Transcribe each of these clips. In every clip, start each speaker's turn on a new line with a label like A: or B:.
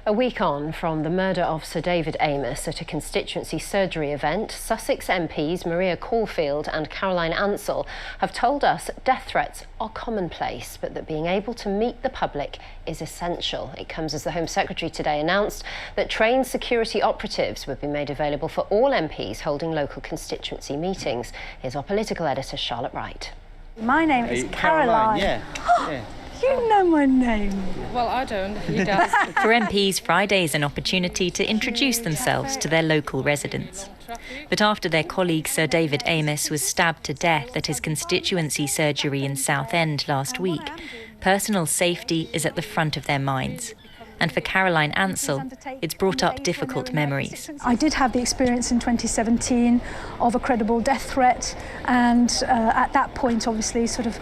A: A week on from the murder of Sir David Amess at a constituency surgery event, Sussex MPs Maria Caulfield and Caroline Ansell have told us death threats are commonplace, but that being able to meet the public is essential. It comes as the Home Secretary today announced that trained security operatives would be made available for all MPs holding local constituency meetings. Here's our political editor, Charlotte Wright.
B: My name is Caroline.
C: Yeah.
B: You know my name.
D: Well, I don't. He does.
E: For MPs, Friday is an opportunity to introduce themselves to their local residents. But after their colleague Sir David Amess was stabbed to death at his constituency surgery in Southend last week, personal safety is at the front of their minds. And for Caroline Ansell, it's brought up difficult memories.
B: I did have the experience in 2017 of a credible death threat, and at that point, obviously, sort of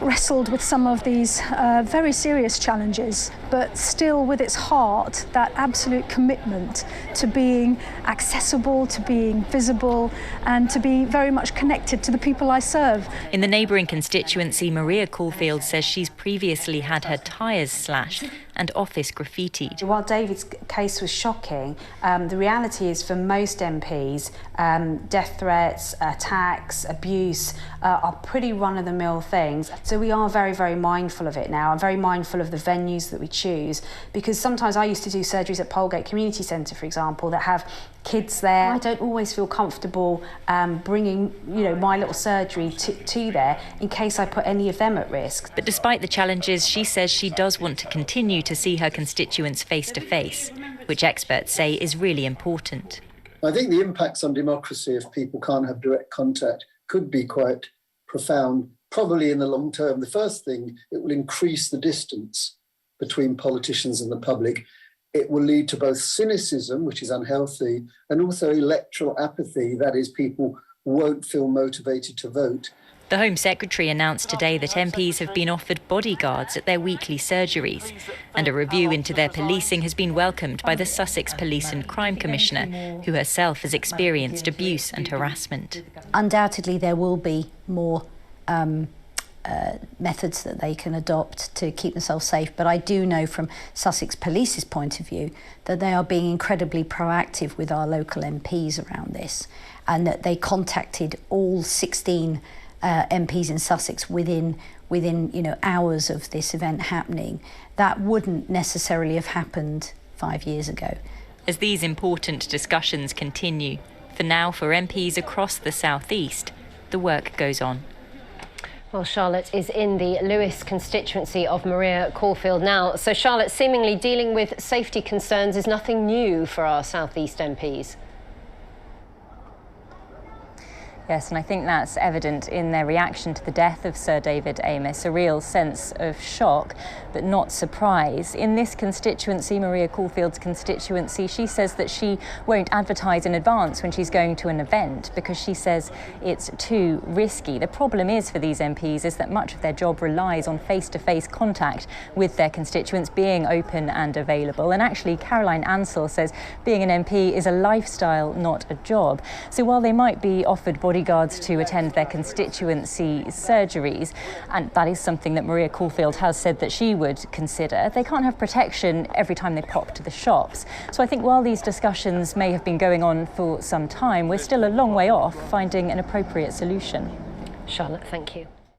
B: wrestled with some of these very serious challenges, but still with its heart, that absolute commitment to being accessible, to being visible, and to be very much connected to the people I serve.
E: In the neighbouring constituency, Maria Caulfield says she's previously had her tyres slashed and office graffitied.
F: While David's case was shocking, the reality is for most MPs, death threats, attacks, abuse are pretty run-of-the-mill things. So we are very, very mindful of it now. I'm very mindful of the venues that we choose, because sometimes I used to do surgeries at Polegate Community Centre, for example, that have kids there. I don't always feel comfortable bringing, my little surgery to there in case I put any of them at risk.
E: But despite the challenges, she says she does want to continue to see her constituents face to face, which experts say is really important.
C: I think the impacts on democracy if people can't have direct contact could be quite profound, probably in the long term. The first thing, it will increase the distance between politicians and the public. It will lead to both cynicism, which is unhealthy, and also electoral apathy, that is, people won't feel motivated to vote.
E: The Home Secretary announced today that MPs have been offered bodyguards at their weekly surgeries, and a review into their policing has been welcomed by the Sussex Police and Crime Commissioner, who herself has experienced abuse and harassment.
G: Undoubtedly, there will be more methods that they can adopt to keep themselves safe, but I do know from Sussex Police's point of view that they are being incredibly proactive with our local MPs around this, and that they contacted all 16 MPs in Sussex within hours of this event happening. That wouldn't necessarily have happened 5 years ago.
E: As these important discussions continue, for now for MPs across the South East, the work goes on.
A: Well, Charlotte is in the Lewis constituency of Maria Caulfield now. So, Charlotte, seemingly dealing with safety concerns is nothing new for our South East MPs.
D: Yes, and I think that's evident in their reaction to the death of Sir David Amess, a real sense of shock, but not surprise. In this constituency, Maria Caulfield's constituency, she says that she won't advertise in advance when she's going to an event because she says it's too risky. The problem is for these MPs is that much of their job relies on face-to-face contact with their constituents, being open and available. And actually, Caroline Ansell says being an MP is a lifestyle, not a job. So while they might be offered bodyguards to attend their constituency surgeries, and that is something that Maria Caulfield has said that she would consider, they can't have protection every time they pop to the shops. So I think while these discussions may have been going on for some time, we're still a long way off finding an appropriate solution.
A: Charlotte, thank you.